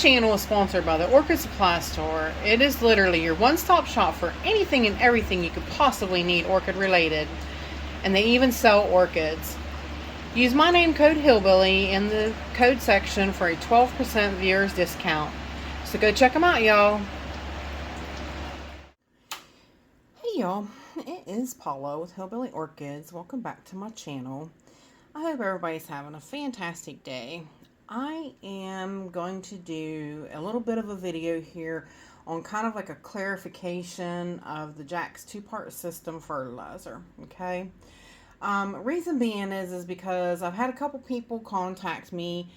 channel is sponsored by the Orchid Supply Store. It is literally your one-stop shop for anything and everything you could possibly need orchid related. And they even sell orchids. Use my name code Hillbilly in the code section for a 12% viewers discount. So go check them out, y'all. Hey y'all, it is Paula with Hillbilly Orchids. Welcome back to my channel. I hope everybody's having a fantastic day. I am going to do a little bit of a video here on kind of like a clarification of the Jack's two-part system fertilizer, okay? Reason being is because I've had a couple people contact me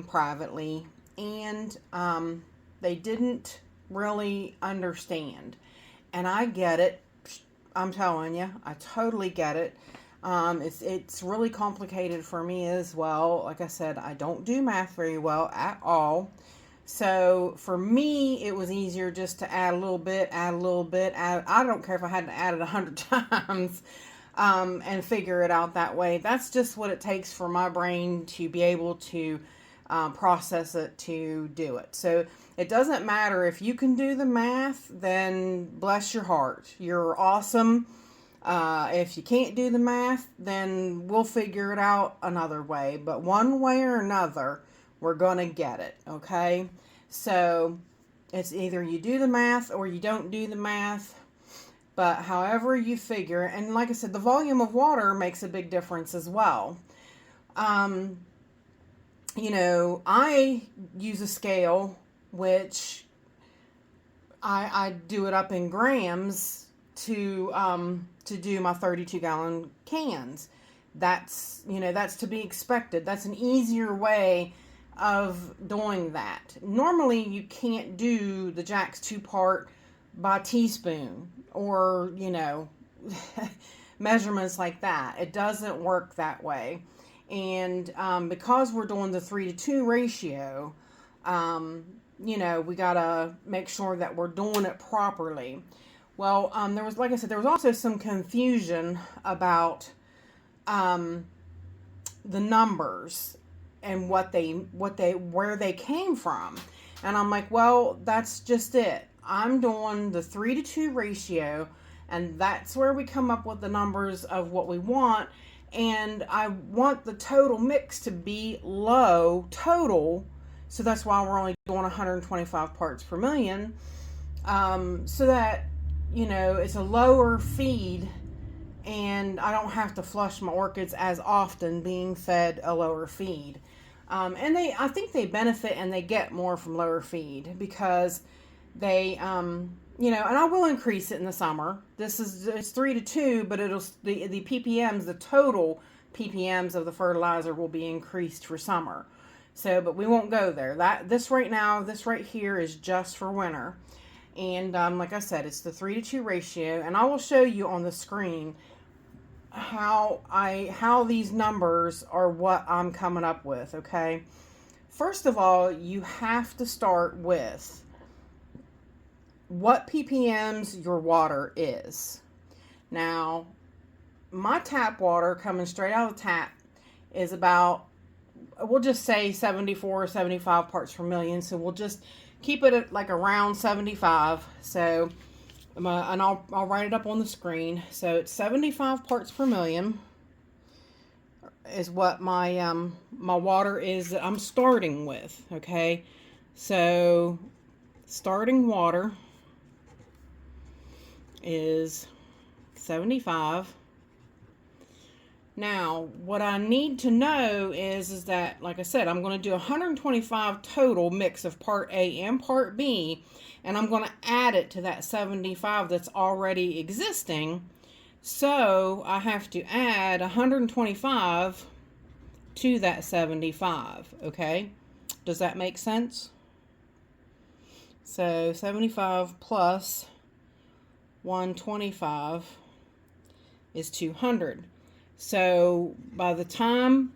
privately, and they didn't really understand. And I get it. I'm telling you, I totally get it. It's really complicated for me as well. Like I said, I don't do math very well at all. So for me, it was easier just to add a little bit, I don't care if I had to add it 100 times and figure it out that way. That's just what it takes for my brain to be able to process it, to do it. So it doesn't matter if you can do the math, then bless your heart. You're awesome. If you can't do the math, then we'll figure it out another way. But one way or another, we're going to get it, okay? So it's either you do the math or you don't do the math. But however you figure, and like I said, the volume of water makes a big difference as well. You know, I use a scale, which I do it up in grams to do my 32-gallon cans. That's, you know, that's to be expected. That's an easier way of doing that. Normally, you can't do the Jack's two-part by teaspoon or, you know, measurements like that. It doesn't work that way. And because we're doing the 3-to-2 ratio, you know, we gotta make sure that we're doing it properly. Well, there was, like I said, there was also some confusion about the numbers and where they came from. And I'm like, well, that's just it. I'm doing the 3-to-2 ratio, and that's where we come up with the numbers of what we want. And I want the total mix to be low total, so that's why we're only doing 125 parts per million, so that, you know, it's a lower feed, and I don't have to flush my orchids as often being fed a lower feed. And I think they benefit and they get more from lower feed because they, you know, and I will increase it in the summer. It's 3-to-2, but the ppms, the total ppms of the fertilizer will be increased for summer. So, but we won't go there. This right here is just for winter. And like I said, it's the 3-to-2 ratio, and I will show you on the screen how these numbers are what I'm coming up with, okay? First of all, you have to start with what ppms your water is. Now, my tap water coming straight out of the tap is about, we'll just say 74 or 75 parts per million. So we'll just keep it at like around 75. So, and I'll write it up on the screen. So it's 75 parts per million is what my my water is that I'm starting with. Okay, so starting water is 75. Now, what I need to know is that, like I said, I'm going to do 125 total mix of part A and part B, and I'm going to add it to that 75 that's already existing. So I have to add 125 to that 75, okay? Does that make sense? So 75 plus 125 is 200. So by the time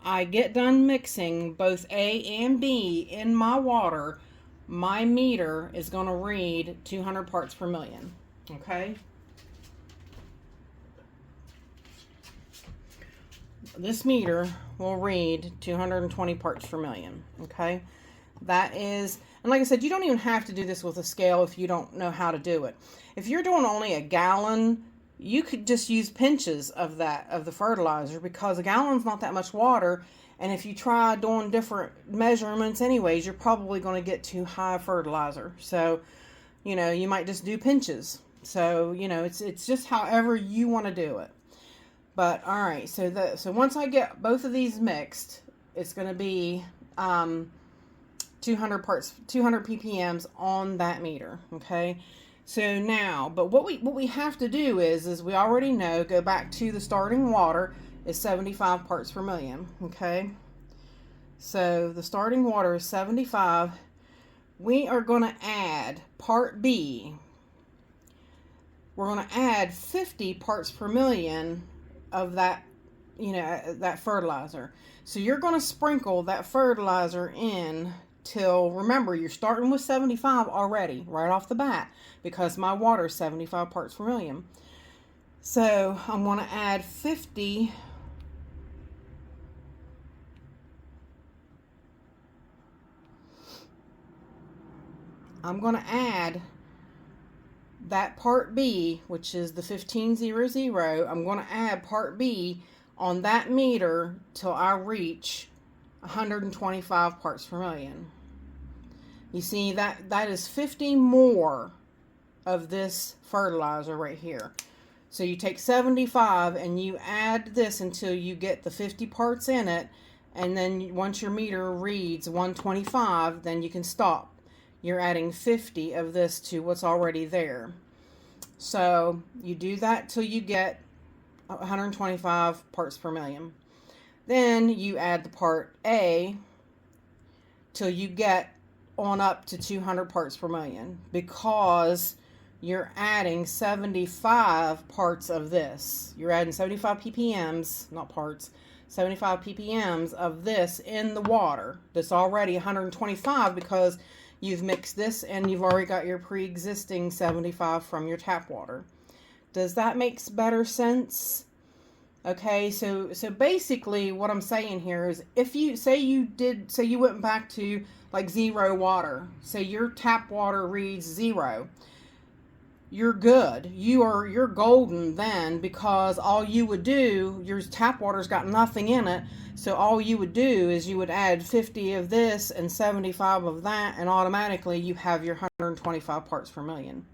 I get done mixing both A and B in my water, my meter is going to read 200 parts per million. Okay? This meter will read 220 parts per million. Okay? That is, and like I said, you don't even have to do this with a scale if you don't know how to do it. If you're doing only a gallon, you could just use pinches of that, of the fertilizer, because a gallon's not that much water. And if you try doing different measurements anyways, you're probably going to get too high fertilizer. So, you might just do pinches. So, it's just however you want to do it. But all right, so once I get both of these mixed, it's going to be 200 ppms on that meter. Okay. So now, but what we have to do is we already know, go back to the starting water is 75 parts per million. Okay. So the starting water is 75. We are going to add part B. We're going to add 50 parts per million of that, that fertilizer. So you're going to sprinkle that fertilizer in till, remember, you're starting with 75 already, right off the bat, because my water is 75 parts per million. So I'm going to add 50 I'm going to add that part B, which is the 1500. I'm going to add part B on that meter till I reach 125 parts per million. You see, that is 50 more of this fertilizer right here. So you take 75 and you add this until you get the 50 parts in it, and then once your meter reads 125, then you can stop. You're adding 50 of this to what's already there. So you do that till you get 125 parts per million. Then you add the part A till you get on up to 200 parts per million, because you're adding 75 parts of this. You're adding 75 ppms, not parts, 75 ppms of this in the water that's already 125, because you've mixed this and you've already got your pre-existing 75 from your tap water. Does that make better sense? Okay, so basically what I'm saying here is, if you say you went back to like 0 water, say your tap water reads 0, you're good. You're golden then, because all you would do, your tap water's got nothing in it, so all you would do is you would add 50 of this and 75 of that, and automatically you have your 125 parts per million.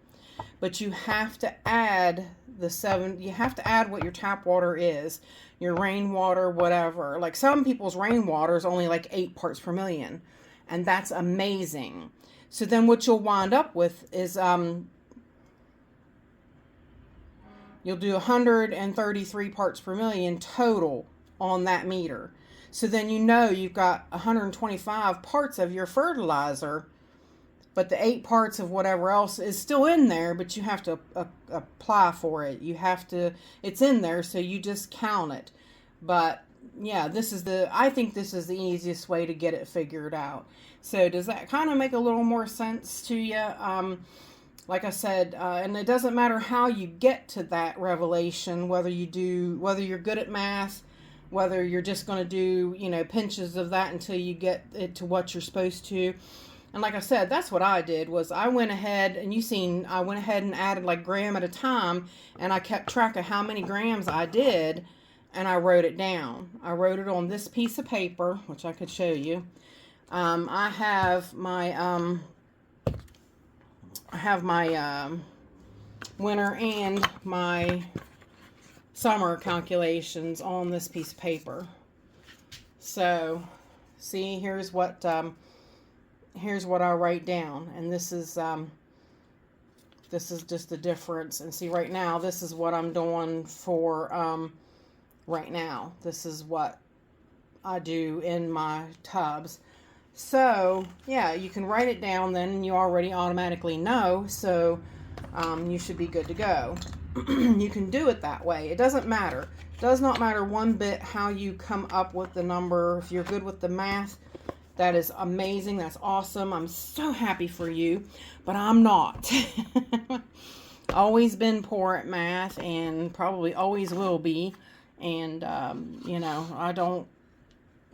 But you have to add you have to add what your tap water is, your rainwater, whatever. Like some people's rainwater is only like 8 parts per million, and that's amazing. So then what you'll wind up with is you'll do 133 parts per million total on that meter. So then you've got 125 parts of your fertilizer, but the 8 parts of whatever else is still in there, but you have to apply for it. It's in there, so you just count it. But yeah, I think this is the easiest way to get it figured out. So does that kind of make a little more sense to you? Like I said, and it doesn't matter how you get to that revelation, whether you're good at math, whether you're just going to do, pinches of that until you get it to what you're supposed to. And like I said, that's what I did, was I went ahead and added like gram at a time, and I kept track of how many grams I did, and I wrote it down. I wrote it on this piece of paper, which I could show you. I have my winter and my summer calculations on this piece of paper. So, see, here's what I write down, and this is just the difference. And see, right now, this is what I'm doing for right now. This is what I do in my tubs. So, yeah, you can write it down then, and you already automatically know, so you should be good to go. You can do it that way. It doesn't matter. It does not matter one bit how you come up with the number. If you're good with the math, that is amazing. That's awesome. I'm so happy for you, but I'm not. Always been poor at math, and probably always will be. And, I don't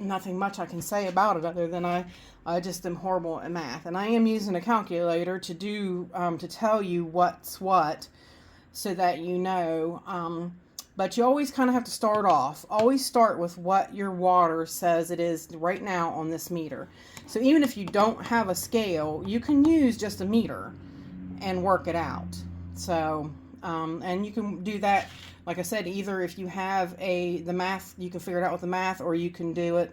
nothing much I can say about it other than I just am horrible at math. And I am using a calculator to do, to tell you what's what so that you know. But you always kind of have to start off. Always start with what your water says it is right now on this meter. So even if you don't have a scale, you can use just a meter and work it out. So, and you can do that, like I said, either if you have the math, you can figure it out with the math, or you can do it,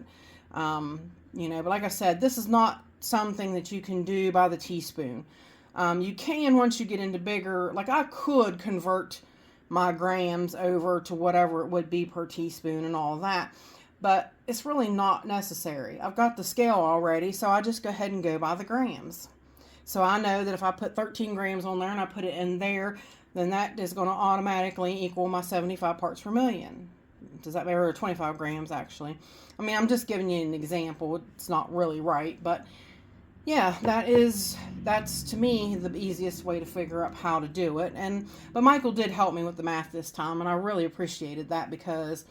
but like I said, this is not something that you can do by the teaspoon. You can, once you get into bigger, like I could convert my grams over to whatever it would be per teaspoon and all that, but it's really not necessary. I've got the scale already, so I just go ahead and go by the grams. So I know that if I put 13 grams on there and I put it in there, then that is going to automatically equal my 75 parts per million. Does that matter? 25 grams actually. I mean, I'm just giving you an example. It's not really right, but yeah, that's to me the easiest way to figure out how to do it. But Michael did help me with the math this time, and I really appreciated that because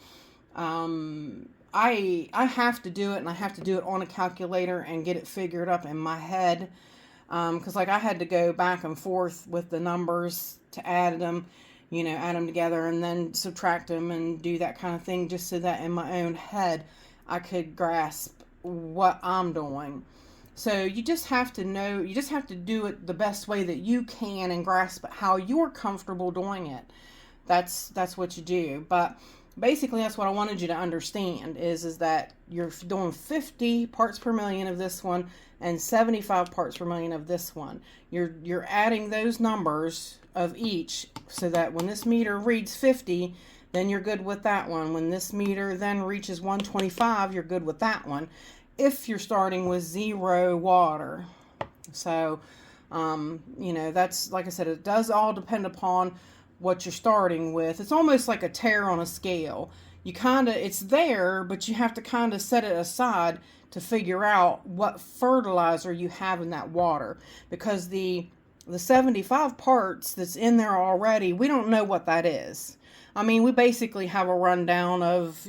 I have to do it, and I have to do it on a calculator and get it figured up in my head. Because like I had to go back and forth with the numbers to add them together and then subtract them and do that kind of thing, just so that in my own head I could grasp what I'm doing. So you just have to know, you just have to do it the best way that you can and grasp how you're comfortable doing it. That's what you do. But basically that's what I wanted you to understand is that you're doing 50 parts per million of this one and 75 parts per million of this one. You're adding those numbers of each so that when this meter reads 50, then you're good with that one. When this meter then reaches 125, you're good with that one, if you're starting with 0 water. So, that's, like I said, it does all depend upon what you're starting with. It's almost like a tare on a scale. It's there, but you have to kind of set it aside to figure out what fertilizer you have in that water. Because the 75 parts that's in there already, we don't know what that is. I mean, we basically have a rundown of,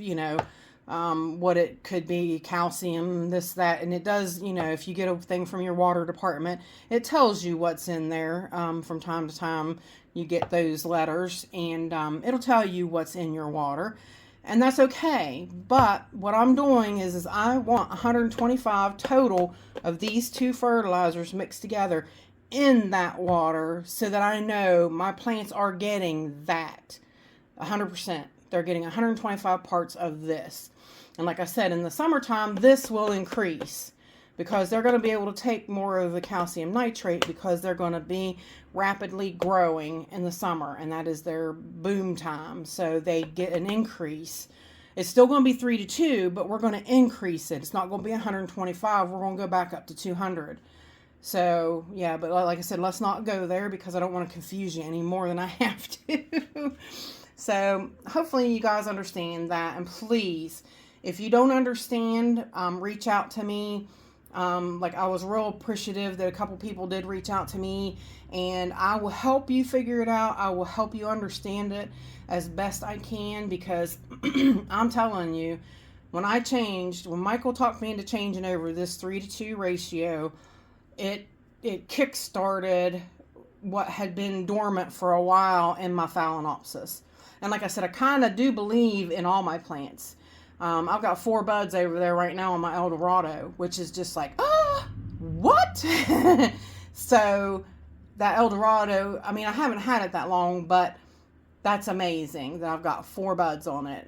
what it could be, calcium, this, that, and it does, if you get a thing from your water department, it tells you what's in there. From time to time, you get those letters, and it'll tell you what's in your water, and that's okay. But what I'm doing is I want 125 total of these two fertilizers mixed together in that water so that I know my plants are getting that 100%. They're getting 125 parts of this. And like I said, in the summertime, this will increase because they're going to be able to take more of the calcium nitrate because they're going to be rapidly growing in the summer, and that is their boom time. So they get an increase. It's still going to be 3 to 2, but we're going to increase it. It's not going to be 125. We're going to go back up to 200. So, yeah, but like I said, let's not go there because I don't want to confuse you any more than I have to. So hopefully you guys understand that. And please, if you don't understand, reach out to me. Like I was real appreciative that a couple people did reach out to me, and I will help you figure it out. I will help you understand it as best I can, because I'm telling you, when Michael talked me into changing over this 3 to 2 ratio, it kick-started what had been dormant for a while in my Phalaenopsis. And like I said, I kind of do believe in all my plants. I've got 4 buds over there right now on my Eldorado, which is just like, what? So that Eldorado, I mean, I haven't had it that long, but that's amazing that I've got 4 buds on it,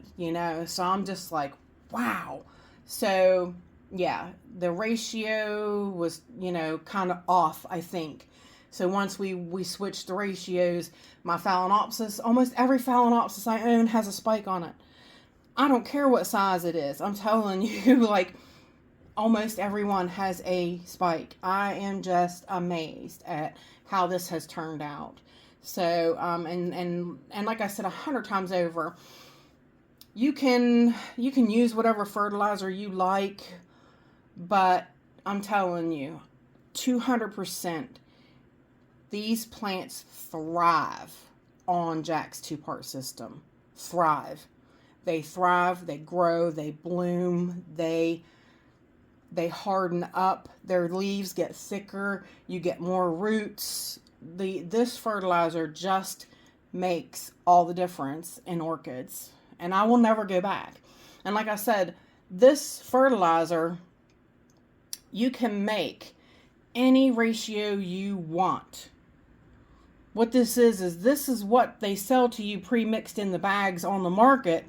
So I'm just like, wow. So yeah, the ratio was, kind of off, I think. So once we switched the ratios, my Phalaenopsis, almost every Phalaenopsis I own has a spike on it. I don't care what size it is. I'm telling you, like, almost everyone has a spike. I am just amazed at how this has turned out. So, and like I said 100 times over, you can use whatever fertilizer you like, but I'm telling you, 200%, these plants thrive on Jack's 2-part system. Thrive. They thrive, they grow, they bloom, they harden up, their leaves get thicker, you get more roots. This fertilizer just makes all the difference in orchids, and I will never go back. And like I said, this fertilizer, you can make any ratio you want. What this is what they sell to you pre-mixed in the bags on the market,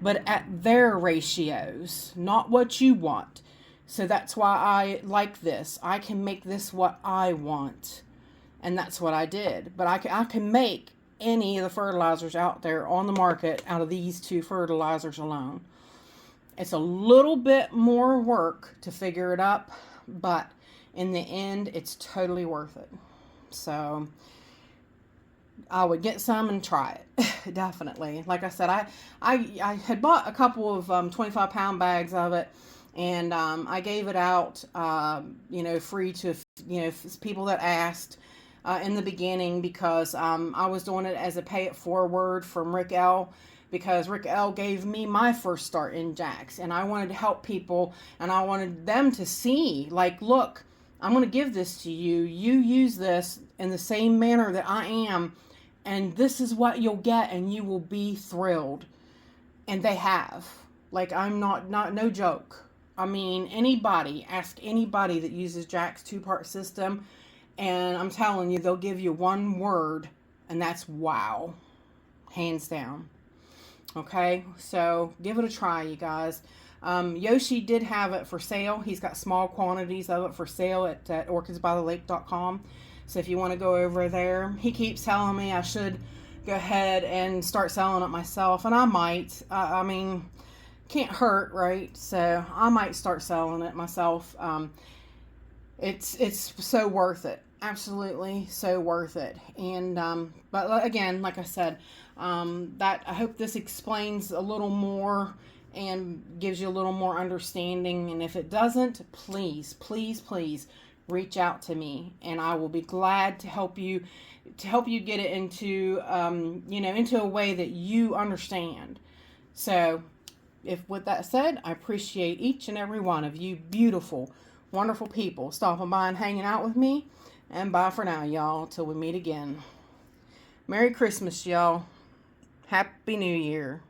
but at their ratios, not what you want. So that's why I like this. I can make this what I want. And that's what I did. But I can make any of the fertilizers out there on the market out of these two fertilizers alone. It's a little bit more work to figure it up, but in the end, it's totally worth it. So I would get some and try it. Definitely. Like I said, I had bought a couple of 25-pound bags of it, and I gave it out, free to, people that asked in the beginning, because I was doing it as a pay it forward from Rick L, because Rick L gave me my first start in Jax, and I wanted to help people, and I wanted them to see, like, look, I'm going to give this to you. You use this in the same manner that I am, and this is what you'll get, and you will be thrilled. And they have. Like, I'm not no joke. I mean, ask anybody that uses Jack's 2-part system, and I'm telling you, they'll give you one word, and that's wow. Hands down. Okay, so give it a try, you guys. Yoshi did have it for sale. He's got small quantities of it for sale at orchidsbythelake.com. So if you want to go over there, he keeps telling me I should go ahead and start selling it myself, and I might. I mean, can't hurt, right? So I might start selling it myself. It's so worth it. Absolutely so worth it. And but again, like I said, that I hope this explains a little more and gives you a little more understanding. And if it doesn't, please, please, please reach out to me, and I will be glad to help you get it into into a way that you understand. So if with that said, I appreciate each and every one of you beautiful, wonderful people stopping by and hanging out with me. And bye for now, y'all, till we meet again. Merry Christmas, y'all. Happy New Year.